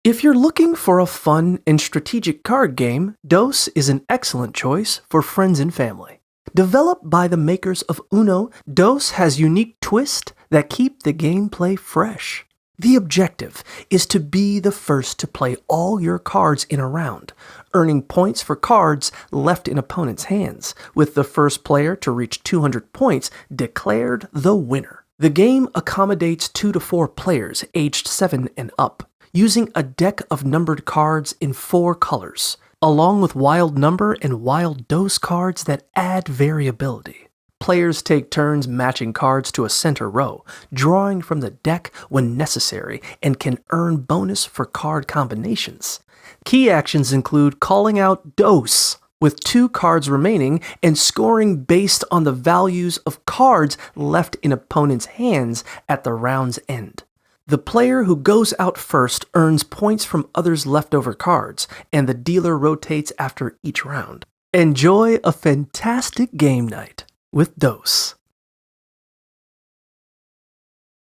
If you're looking for a fun and strategic card game, Dos is an excellent choice for friends and family. Developed by the makers of Uno, Dos has unique twists that keep the gameplay fresh. The objective is to be the first to play all your cards in a round, earning points for cards left in opponents' hands, with the first player to reach 200 points declared the winner. The game accommodates 2 to 4 players aged 7 and up, using a deck of numbered cards in 4 colors, along with wild number and wild dose cards that add variability. Players take turns matching cards to a center row, drawing from the deck when necessary, and can earn bonus for card combinations. Key actions include calling out Dos with 2 cards remaining and scoring based on the values of cards left in opponents' hands at the round's end. The player who goes out first earns points from others' leftover cards, and the dealer rotates after each round. Enjoy a fantastic game night with Dos.